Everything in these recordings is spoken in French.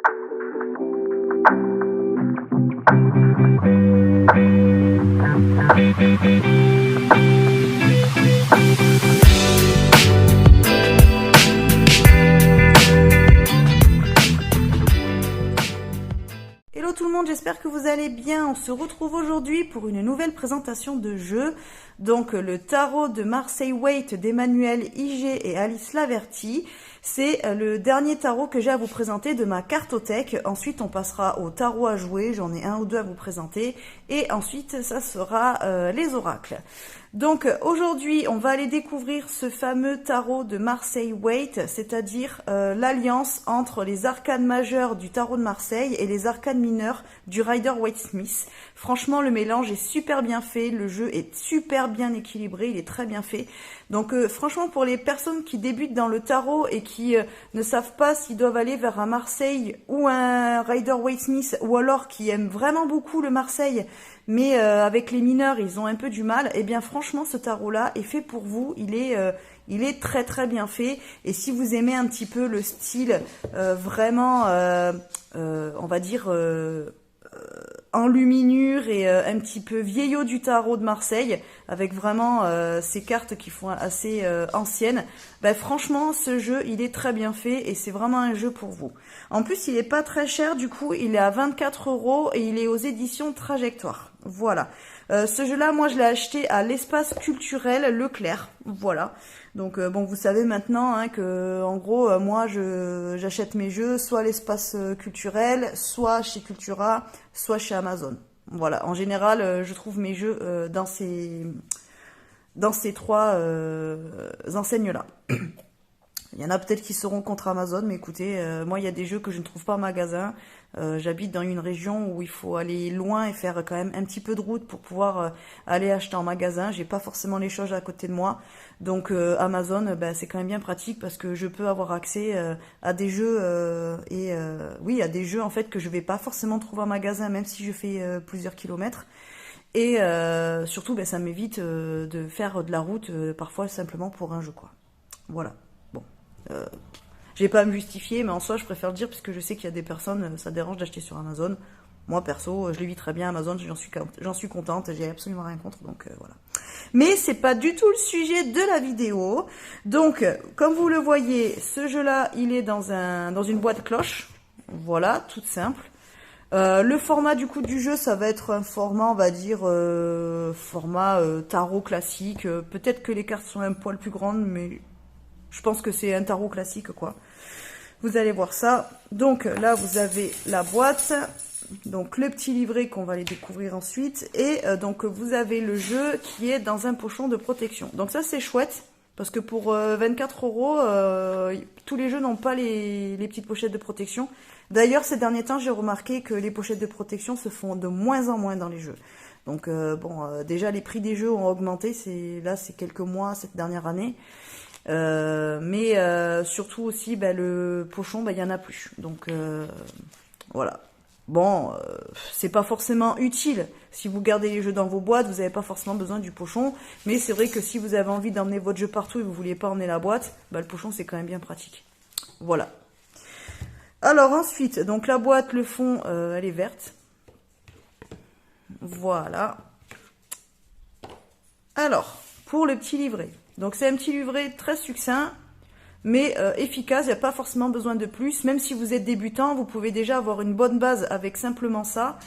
Hello tout le monde, j'espère que vous allez bien. On se retrouve aujourd'hui pour une nouvelle présentation de jeu. Donc le tarot de Marseille Waite d'Emmanuel Iger et Alice Laverty. C'est le dernier tarot que j'ai à vous présenter de ma cartothèque. Ensuite on passera au tarot à jouer, j'en ai un ou deux à vous présenter. Et ensuite ça sera les oracles. Donc aujourd'hui on va aller découvrir ce fameux tarot de Marseille Waite, c'est-à-dire l'alliance entre les arcanes majeures du tarot de Marseille et les arcanes mineures du Rider-Waite-Smith. Franchement le mélange est super bien fait, le jeu est super bien équilibré, il est très bien fait. Donc franchement pour les personnes qui débutent dans le tarot et qui ne savent pas s'ils doivent aller vers un Marseille ou un Rider-Waite-Smith, ou alors qui aiment vraiment beaucoup le Marseille, mais avec les mineurs ils ont un peu du mal, et bien franchement ce tarot là est fait pour vous, il est très très bien fait. Et si vous aimez un petit peu le style vraiment on va dire enluminure et un petit peu vieillot du tarot de Marseille, avec vraiment ces cartes qui font assez anciennes, ben franchement ce jeu il est très bien fait et c'est vraiment un jeu pour vous. En plus il est pas très cher, du coup il est à 24 € et il est aux éditions Trajectoire. Voilà. Ce jeu-là, moi, je l'ai acheté à l'espace culturel Leclerc. Voilà. Donc, bon, vous savez maintenant hein, que, en gros, moi, j'achète mes jeux soit à l'espace culturel, soit chez Cultura, soit chez Amazon. Voilà. En général, je trouve mes jeux dans ces trois enseignes-là. Il y en a peut-être qui seront contre Amazon, mais écoutez, moi, il y a des jeux que je ne trouve pas en magasin. J'habite dans une région où il faut aller loin et faire quand même un petit peu de route pour pouvoir aller acheter en magasin. J'ai pas forcément les choses à côté de moi. Donc Amazon, c'est quand même bien pratique parce que je peux avoir accès à des jeux oui, à des jeux en fait que je vais pas forcément trouver en magasin, même si je fais plusieurs kilomètres. Et surtout, ça m'évite de faire de la route parfois simplement pour un jeu, quoi. Voilà. Bon. Je vais pas à me justifier, mais en soi, je préfère le dire puisque je sais qu'il y a des personnes, ça dérange d'acheter sur Amazon. Moi, perso, je le vis très bien. Amazon, j'en suis contente. J'ai absolument rien contre, donc voilà. Mais c'est pas du tout le sujet de la vidéo. Donc, comme vous le voyez, ce jeu-là, il est dans une boîte cloche. Voilà, toute simple. Le format du coup du jeu, ça va être un format, on va dire, format tarot classique. Peut-être que les cartes sont un poil plus grandes, mais je pense que c'est un tarot classique, quoi. Vous allez voir ça. Donc là, vous avez la boîte. Donc le petit livret qu'on va aller découvrir ensuite. Et donc vous avez le jeu qui est dans un pochon de protection. Donc ça, c'est chouette. Parce que pour 24 €, tous les jeux n'ont pas les petites pochettes de protection. D'ailleurs, ces derniers temps, j'ai remarqué que les pochettes de protection se font de moins en moins dans les jeux. Donc déjà, les prix des jeux ont augmenté. Là, c'est quelques mois, cette dernière année. Mais surtout aussi le pochon il y en a plus, donc voilà. Bon, c'est pas forcément utile si vous gardez les jeux dans vos boîtes, vous n'avez pas forcément besoin du pochon, mais c'est vrai que si vous avez envie d'emmener votre jeu partout et vous vouliez pas emmener la boîte, le pochon c'est quand même bien pratique. Voilà. Alors ensuite, donc la boîte, le fond, elle est verte. Voilà. Alors, pour le petit livret. Donc c'est un petit livret très succinct, mais efficace, il n'y a pas forcément besoin de plus. Même si vous êtes débutant, vous pouvez déjà avoir une bonne base avec simplement ça.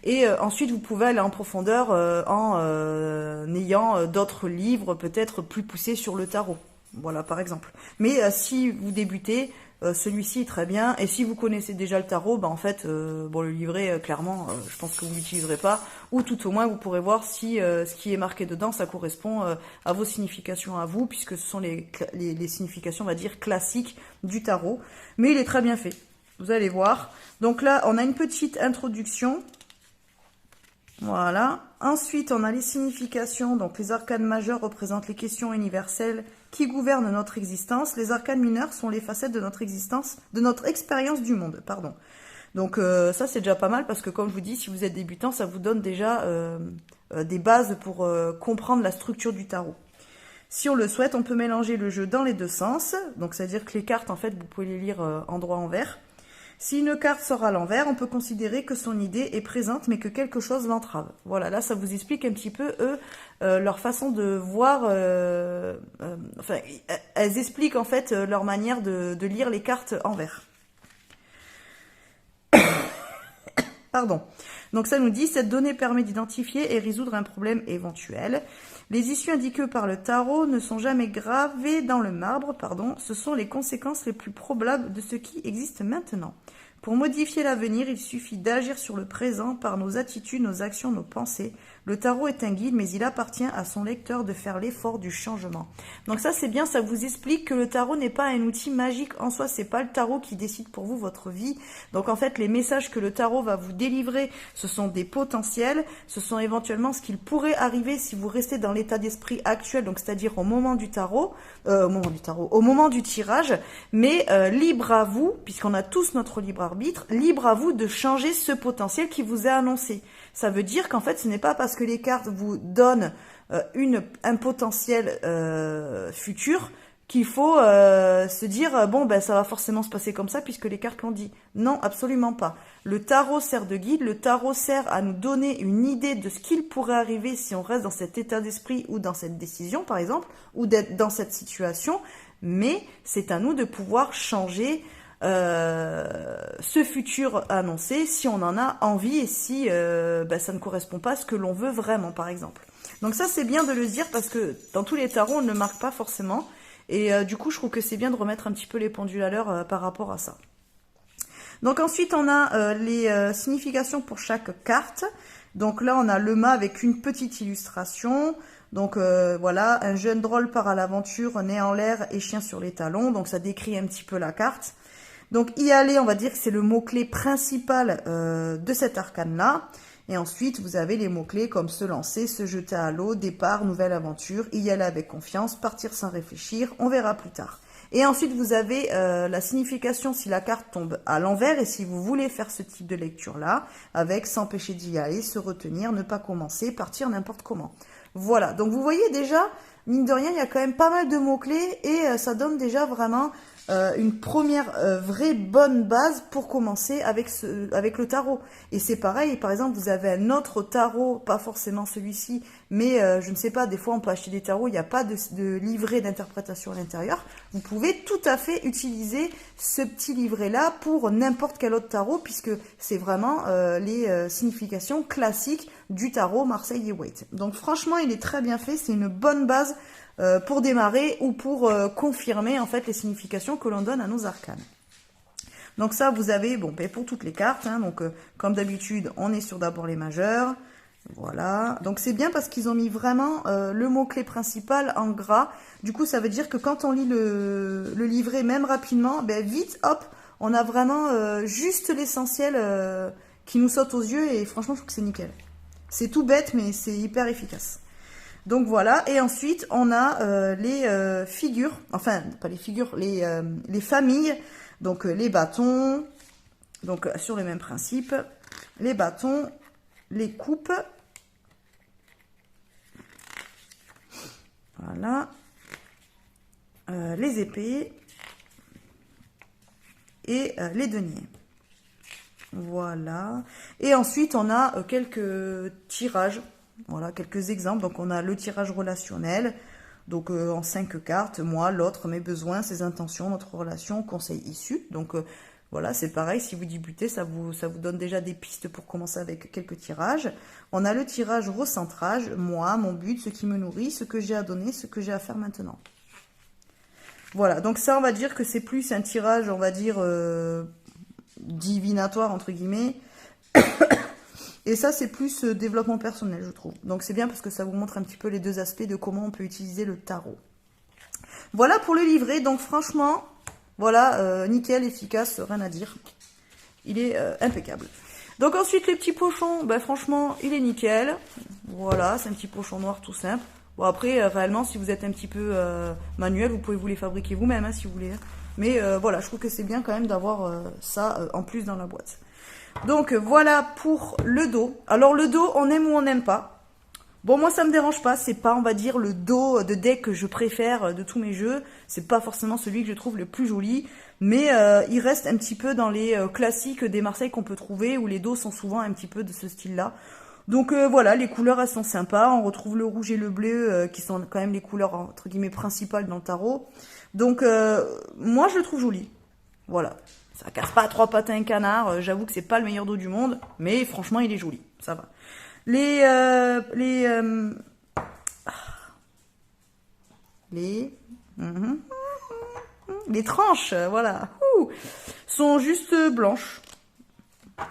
Et ensuite, vous pouvez aller en profondeur en ayant d'autres livres peut-être plus poussés sur le tarot. Voilà, par exemple. Mais si vous débutez, celui-ci est très bien. Et si vous connaissez déjà le tarot, en fait, le livret, clairement, je pense que vous ne l'utiliserez pas. Ou tout au moins, vous pourrez voir si ce qui est marqué dedans, ça correspond à vos significations à vous, puisque ce sont les significations, on va dire, classiques du tarot. Mais il est très bien fait. Vous allez voir. Donc là, on a une petite introduction. Voilà. Ensuite, on a les significations. Donc, les arcanes majeures représentent les questions universelles qui gouvernent notre existence. Les arcanes mineures sont les facettes de notre existence, de notre expérience du monde. Pardon. Donc, ça, c'est déjà pas mal parce que, comme je vous dis, si vous êtes débutant, ça vous donne déjà des bases pour comprendre la structure du tarot. Si on le souhaite, on peut mélanger le jeu dans les deux sens. Donc, c'est-à-dire que les cartes, en fait, vous pouvez les lire endroit envers. Si une carte sort à l'envers, on peut considérer que son idée est présente, mais que quelque chose l'entrave. Voilà, là, ça vous explique un petit peu, eux, leur façon de voir... enfin, elles expliquent, en fait, leur manière de lire les cartes envers. Pardon. Donc ça nous dit, cette donnée permet d'identifier et résoudre un problème éventuel. Les issues indiquées par le tarot ne sont jamais gravées dans le marbre, ce sont les conséquences les plus probables de ce qui existe maintenant. Pour modifier l'avenir, il suffit d'agir sur le présent par nos attitudes, nos actions, nos pensées. Le tarot est un guide, mais il appartient à son lecteur de faire l'effort du changement. Donc ça, c'est bien, ça vous explique que le tarot n'est pas un outil magique en soi, c'est pas le tarot qui décide pour vous votre vie. Donc en fait, les messages que le tarot va vous délivrer, ce sont des potentiels, ce sont éventuellement ce qu'il pourrait arriver si vous restez dans l'état d'esprit actuel, donc c'est-à-dire au moment du tarot, au moment du tirage, mais libre à vous, puisqu'on a tous notre libre arbitre, libre à vous de changer ce potentiel qui vous est annoncé. Ça veut dire qu'en fait, ce n'est pas parce que les cartes vous donnent un potentiel futur qu'il faut se dire bon ben ça va forcément se passer comme ça puisque les cartes l'ont dit. Non, absolument pas. Le tarot sert de guide, le tarot sert à nous donner une idée de ce qu'il pourrait arriver si on reste dans cet état d'esprit ou dans cette décision par exemple, ou d'être dans cette situation, mais c'est à nous de pouvoir changer ce futur annoncé si on en a envie et si ça ne correspond pas à ce que l'on veut vraiment par exemple. Donc ça c'est bien de le dire parce que dans tous les tarots on ne le marque pas forcément et du coup je trouve que c'est bien de remettre un petit peu les pendules à l'heure par rapport à ça. Donc ensuite on a les significations pour chaque carte. Donc là on a le mât avec une petite illustration. Donc voilà, un jeune drôle part à l'aventure, nez en l'air et chien sur les talons. Donc ça décrit un petit peu la carte. Donc y aller, on va dire que c'est le mot-clé principal de cet arcane-là. Et ensuite, vous avez les mots-clés comme se lancer, se jeter à l'eau, départ, nouvelle aventure, y aller avec confiance, partir sans réfléchir, on verra plus tard. Et ensuite, vous avez la signification si la carte tombe à l'envers et si vous voulez faire ce type de lecture-là, avec s'empêcher d'y aller, se retenir, ne pas commencer, partir n'importe comment. Voilà, donc vous voyez déjà, mine de rien, il y a quand même pas mal de mots-clés et ça donne déjà vraiment une première vraie bonne base pour commencer avec le tarot. Et c'est pareil, par exemple, vous avez un autre tarot, pas forcément celui-ci, mais je ne sais pas, des fois on peut acheter des tarots, il n'y a pas de livret d'interprétation à l'intérieur. Vous pouvez tout à fait utiliser ce petit livret-là pour n'importe quel autre tarot, puisque c'est vraiment les significations classiques du tarot Marseille et Waite. Donc franchement, il est très bien fait, c'est une bonne base pour démarrer ou pour confirmer en fait les significations que l'on donne à nos arcanes. Donc ça, vous avez, bon, pour toutes les cartes, hein, donc comme d'habitude, on est sur d'abord les majeurs. Voilà, donc c'est bien parce qu'ils ont mis vraiment le mot-clé principal en gras. Du coup, ça veut dire que quand on lit le livret, même rapidement, vite, hop, on a vraiment juste l'essentiel qui nous saute aux yeux et franchement, je trouve que c'est nickel. C'est tout bête, mais c'est hyper efficace. Donc voilà, et ensuite on a les figures, enfin pas les figures, les familles, donc les bâtons, donc sur le même principe, les bâtons, les coupes, voilà, les épées et les deniers. Voilà, et ensuite on a quelques tirages. Voilà, quelques exemples. Donc, on a le tirage relationnel. Donc, en 5 cartes, moi, l'autre, mes besoins, ses intentions, notre relation, conseil issu. Donc, voilà, c'est pareil. Si vous débutez, ça vous donne déjà des pistes pour commencer avec quelques tirages. On a le tirage recentrage. Moi, mon but, ce qui me nourrit, ce que j'ai à donner, ce que j'ai à faire maintenant. Voilà. Donc, ça, on va dire que c'est plus un tirage, on va dire, divinatoire, entre guillemets. Et ça, c'est plus développement personnel, je trouve. Donc, c'est bien parce que ça vous montre un petit peu les deux aspects de comment on peut utiliser le tarot. Voilà pour le livret. Donc, franchement, voilà, nickel, efficace, rien à dire. Il est impeccable. Donc, ensuite, les petits pochons, franchement, il est nickel. Voilà, c'est un petit pochon noir tout simple. Bon, après, réellement, si vous êtes un petit peu manuel, vous pouvez vous les fabriquer vous-même, hein, si vous voulez. Mais voilà, je trouve que c'est bien quand même d'avoir ça en plus dans la boîte. Donc voilà pour le dos. Alors le dos, on aime ou on n'aime pas. Bon, moi, ça me dérange pas. C'est pas, on va dire, le dos de deck que je préfère de tous mes jeux. C'est pas forcément celui que je trouve le plus joli. Mais il reste un petit peu dans les classiques des Marseille qu'on peut trouver, où les dos sont souvent un petit peu de ce style-là. Donc voilà, les couleurs, elles sont sympas. On retrouve le rouge et le bleu, qui sont quand même les couleurs, entre guillemets, principales dans le tarot. Donc, moi, je le trouve joli. Voilà. Ça casse pas à trois pattes à un canard. J'avoue que c'est pas le meilleur dos du monde. Mais franchement, il est joli. Ça va. Les, euh, les, euh, les, mhm, les tranches, voilà, sont juste blanches.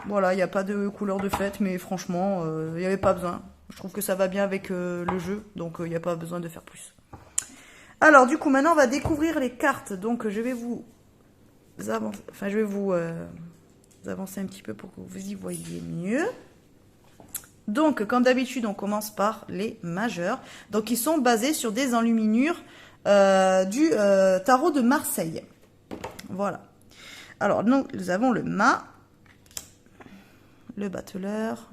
Voilà, il n'y a pas de couleur de fête, mais franchement, il n'y avait pas besoin. Je trouve que ça va bien avec le jeu, donc il n'y a pas besoin de faire plus. Alors, du coup, maintenant, on va découvrir les cartes. Donc, je vais vous avancer, enfin, je vais vous avancer un petit peu pour que vous y voyez mieux. Donc, comme d'habitude, on commence par les majeurs. Donc, ils sont basés sur des enluminures du tarot de Marseille. Voilà. Alors, nous avons le mât, le battleur,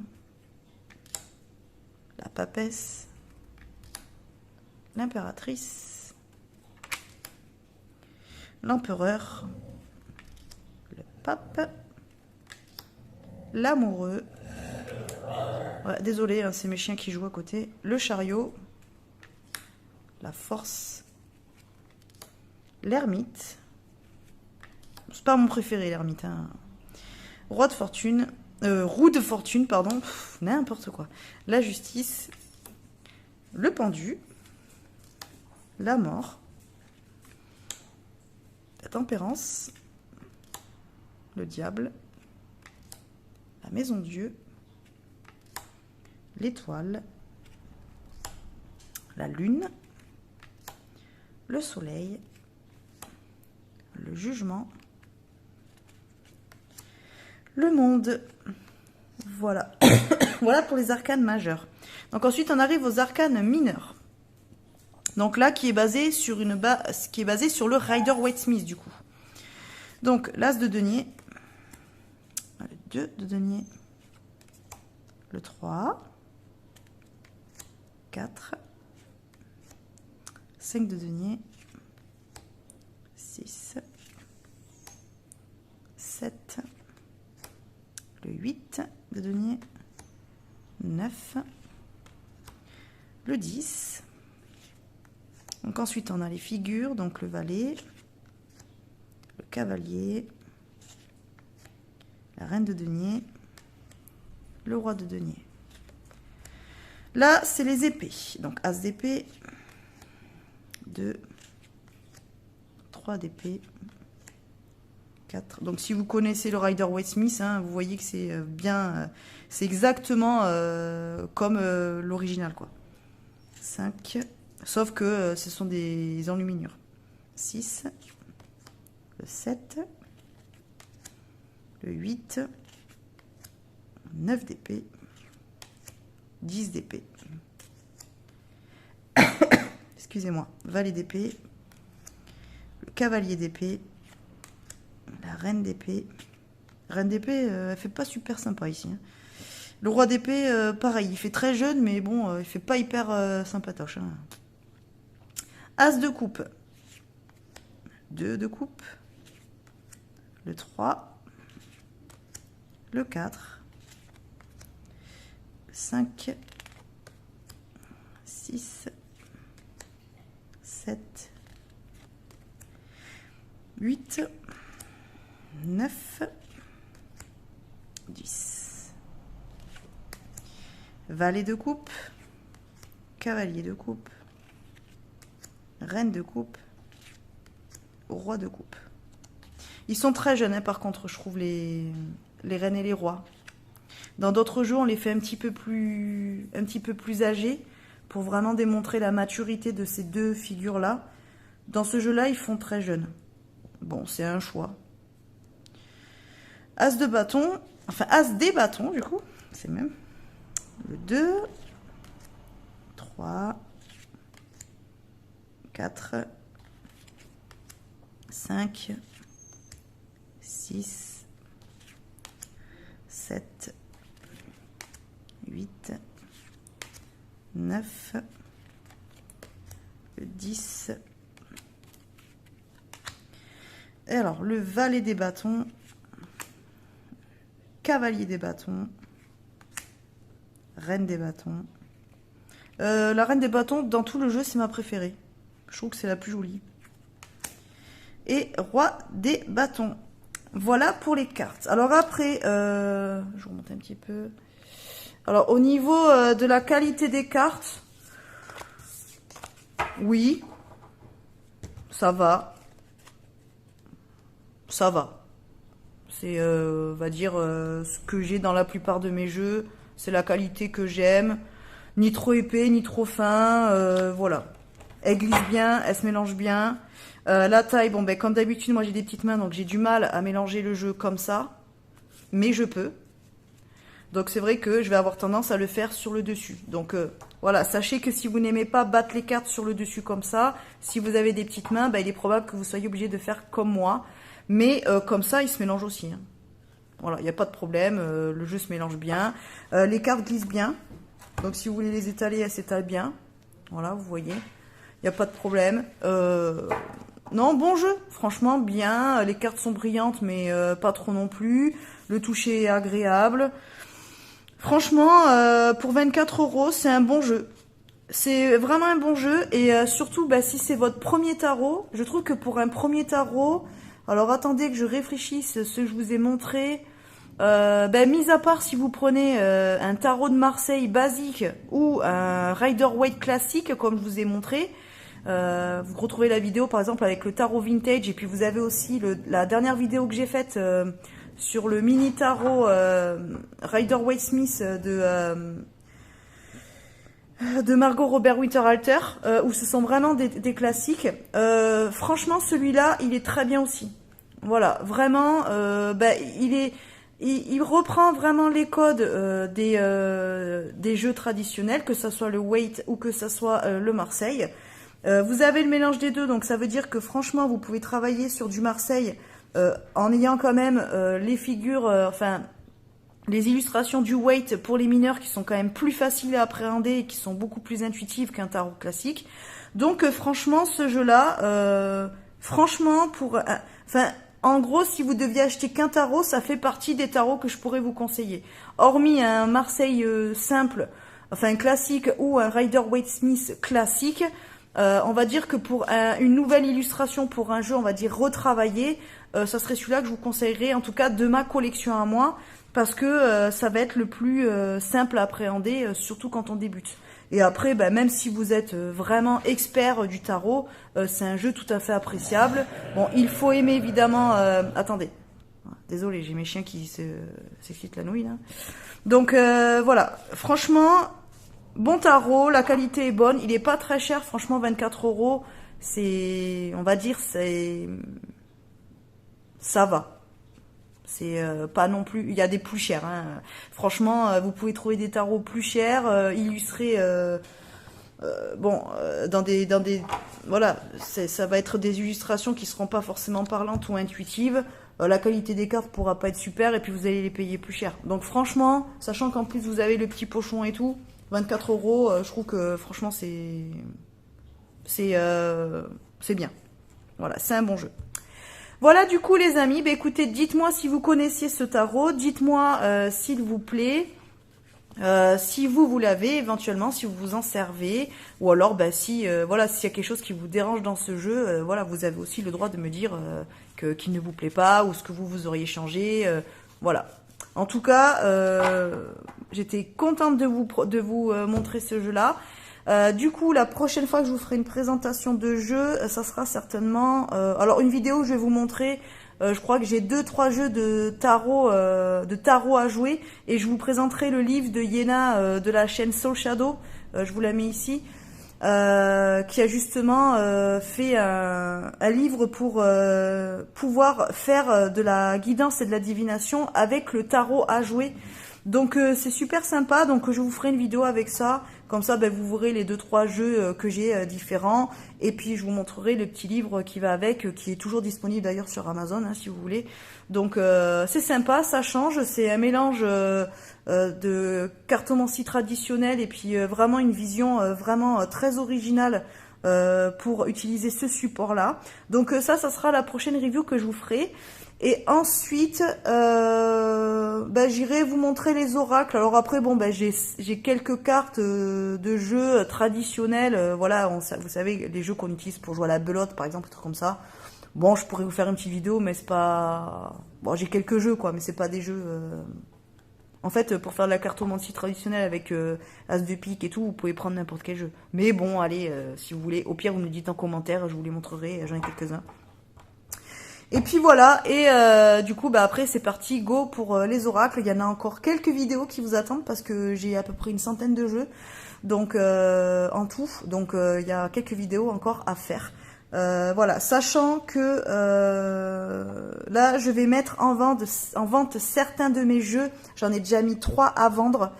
la papesse, l'impératrice, l'empereur, le pape, l'amoureux. Ouais, désolé, hein, c'est mes chiens qui jouent à côté. Le chariot, la force, l'ermite. C'est pas mon préféré, l'ermite. Hein. Roi de fortune, roue de fortune, pardon. N'importe quoi. La justice, le pendu, la mort, la tempérance, le diable, la maison Dieu, l'étoile, la lune, le soleil, le jugement, le monde. Voilà. Voilà pour les arcanes majeurs. Donc ensuite, on arrive aux arcanes mineurs. Donc là, qui est basé sur le Rider-Waite-Smith du coup. Donc l'as de denier, le 2 de denier, le 3, 4, 5 de denier, 6, 7, le 8 de denier, 9, le 10. Donc ensuite on a les figures, donc le valet, le cavalier, la reine de denier, le roi de denier. Là c'est les épées, donc as d'épée, 2, 3 d'épée, 4. Donc si vous connaissez le Rider-Waite-Smith, hein, vous voyez que c'est bien, c'est exactement comme l'original quoi. 5, sauf que ce sont des enluminures. 6, le 7, le 8, 9 d'épée, 10 d'épée. Excusez-moi, valet d'épée, le cavalier d'épée, la reine d'épée. Reine d'épée, elle fait pas super sympa ici. Hein. Le roi d'épée, pareil, il fait très jeune, mais bon, il fait pas hyper sympatoche. Hein. As de coupe, 2 de coupe, le 3, le 4, 5, 6, 7, 8, 9, 10. Valet de coupe, cavalier de coupe, reine de coupe, roi de coupe. Ils sont très jeunes, hein, par contre, je trouve les reines et les rois. Dans d'autres jeux, on les fait un petit peu plus âgés pour vraiment démontrer la maturité de ces deux figures-là. Dans ce jeu-là, ils font très jeunes. Bon, c'est un choix. As de bâton, enfin as des bâtons, du coup, c'est même le 2, 3, 4, 5, 6, 7, 8, 9, le 10. Et alors, le valet des bâtons, cavalier des bâtons, reine des bâtons. La reine des bâtons, dans tout le jeu, c'est ma préférée. Je trouve que c'est la plus jolie. Et roi des bâtons. Voilà pour les cartes. Alors après, je remonte un petit peu. Alors au niveau de la qualité des cartes, oui, ça va. Ça va. C'est, on va dire, ce que j'ai dans la plupart de mes jeux. C'est la qualité que j'aime. Ni trop épais, ni trop fin. Voilà. Elle glisse bien, elle se mélange bien. La taille, bon, ben, comme d'habitude, moi j'ai des petites mains, donc j'ai du mal à mélanger le jeu comme ça. Mais je peux. Donc c'est vrai que je vais avoir tendance à le faire sur le dessus. Donc voilà, sachez que si vous n'aimez pas battre les cartes sur le dessus comme ça, si vous avez des petites mains, ben, il est probable que vous soyez obligé de faire comme moi. Mais comme ça, il se mélange aussi. Hein. Voilà, il n'y a pas de problème, le jeu se mélange bien. Les cartes glissent bien. Donc si vous voulez les étaler, elles s'étalent bien. Voilà, vous voyez. Il n'y a pas de problème. Non, bon jeu. Franchement, bien. Les cartes sont brillantes, mais pas trop non plus. Le toucher est agréable. Franchement, pour 24 €, c'est un bon jeu. C'est vraiment un bon jeu. Et surtout, bah, si c'est votre premier tarot, je trouve que pour un premier tarot... Alors, attendez que je réfléchisse ce que je vous ai montré. Ben, mis à part si vous prenez un tarot de Marseille basique ou un Rider-Waite classique, comme je vous ai montré, vous retrouvez la vidéo par exemple avec le tarot vintage, et puis vous avez aussi la dernière vidéo que j'ai faite sur le mini tarot Rider-Waite Smith de Margot Robert Winterhalter, où ce sont vraiment des classiques. Franchement, celui-là, il est très bien aussi. Voilà, vraiment, ben, il reprend vraiment les codes des jeux traditionnels, que ce soit le Waite ou que ce soit le Marseille. Vous avez le mélange des deux, donc ça veut dire que franchement, vous pouvez travailler sur du Marseille en ayant quand même les figures, enfin, les illustrations du Waite pour les mineurs qui sont quand même plus faciles à appréhender et qui sont beaucoup plus intuitives qu'un tarot classique. Donc franchement, ce jeu-là, franchement, enfin, en gros, si vous deviez acheter qu'un tarot, ça fait partie des tarots que je pourrais vous conseiller. Hormis un Marseille simple, enfin un classique, ou un Rider-Waite Smith classique, on va dire que pour une nouvelle illustration pour un jeu, on va dire retravaillé, ça serait celui-là que je vous conseillerais, en tout cas de ma collection à moi, parce que ça va être le plus simple à appréhender, surtout quand on débute. Et après, bah, même si vous êtes vraiment expert du tarot, c'est un jeu tout à fait appréciable. Bon, il faut aimer évidemment... attendez, désolé, j'ai mes chiens qui s'excitent la nouille là. Donc voilà, franchement, bon tarot, la qualité est bonne, il est pas très cher, franchement 24 €, c'est, on va dire, ça va. C'est pas non plus... Il y a des plus chers. Hein. Franchement, vous pouvez trouver des tarots plus chers, illustrés... bon, dans des... Voilà, ça va être des illustrations qui seront pas forcément parlantes ou intuitives. La qualité des cartes pourra pas être super et puis vous allez les payer plus cher. Donc franchement, sachant qu'en plus vous avez le petit pochon et tout, 24 €, je trouve que franchement c'est bien. Voilà, c'est un bon jeu. Voilà du coup les amis, bah, écoutez, dites-moi si vous connaissiez ce tarot, dites-moi s'il vous plaît, si vous l'avez éventuellement, si vous vous en servez, ou alors bah, si voilà, s'il y a quelque chose qui vous dérange dans ce jeu, voilà, vous avez aussi le droit de me dire qu'il ne vous plaît pas, ou ce que vous auriez changé, voilà. En tout cas, j'étais contente de vous montrer ce jeu-là. Du coup, la prochaine fois que je vous ferai une présentation de jeu, ça sera certainement... alors, une vidéo où je vais vous montrer... je crois que j'ai 2-3 jeux de tarot à jouer. Et je vous présenterai le livre de Yéna de la chaîne Soul Shadow. Je vous la mets ici. Qui a justement fait un livre pour pouvoir faire de la guidance et de la divination avec le tarot à jouer. Donc c'est super sympa, donc je vous ferai une vidéo avec ça. Comme ça, ben, vous verrez les 2-3 jeux que j'ai différents. Et puis, je vous montrerai le petit livre qui va avec, qui est toujours disponible d'ailleurs sur Amazon, hein, si vous voulez. Donc, c'est sympa, ça change. C'est un mélange de cartomancie traditionnelle et puis vraiment une vision vraiment très originale pour utiliser ce support-là. Donc, ça sera la prochaine review que je vous ferai. Et ensuite, ben, j'irai vous montrer les oracles. Alors après, bon, ben, j'ai quelques cartes de jeux traditionnels. Voilà, vous savez, les jeux qu'on utilise pour jouer à la belote, par exemple, des trucs comme ça. Bon, je pourrais vous faire une petite vidéo, mais c'est pas... Bon, j'ai quelques jeux, quoi, mais c'est pas des jeux... En fait, pour faire de la cartomancie traditionnelle avec As de pique et tout, vous pouvez prendre n'importe quel jeu. Mais bon, allez, si vous voulez, au pire, vous me dites en commentaire, je vous les montrerai, j'en ai quelques-uns. Et puis voilà, et du coup, bah après, c'est parti, go pour les oracles. Il y en a encore quelques vidéos qui vous attendent parce que j'ai à peu près une centaine de jeux, donc en tout. Donc, il y a quelques vidéos encore à faire. Voilà, sachant que là, je vais mettre en vente certains de mes jeux. J'en ai déjà mis 3 à vendre.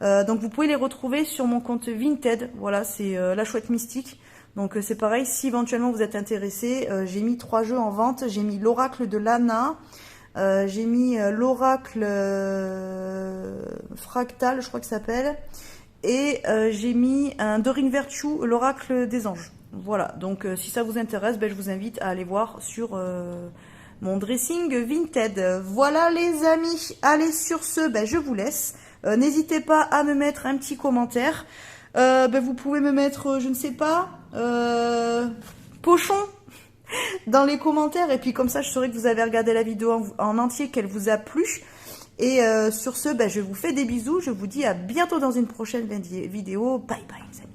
Donc, vous pouvez les retrouver sur mon compte Vinted. Voilà, c'est la chouette mystique. Donc c'est pareil, si éventuellement vous êtes intéressé, j'ai mis 3 jeux en vente. J'ai mis l'oracle de Lana, j'ai mis l'oracle fractal, je crois que ça s'appelle, et j'ai mis un Dorine Virtue, l'oracle des anges. Voilà, donc si ça vous intéresse, ben, je vous invite à aller voir sur mon dressing Vinted. Voilà les amis, allez sur ce, ben, je vous laisse. N'hésitez pas à me mettre un petit commentaire. Ben, vous pouvez me mettre, je ne sais pas, pochon dans les commentaires. Et puis comme ça, je saurai que vous avez regardé la vidéo en entier, qu'elle vous a plu. Et sur ce, ben, je vous fais des bisous. Je vous dis à bientôt dans une prochaine vidéo. Bye bye les amis.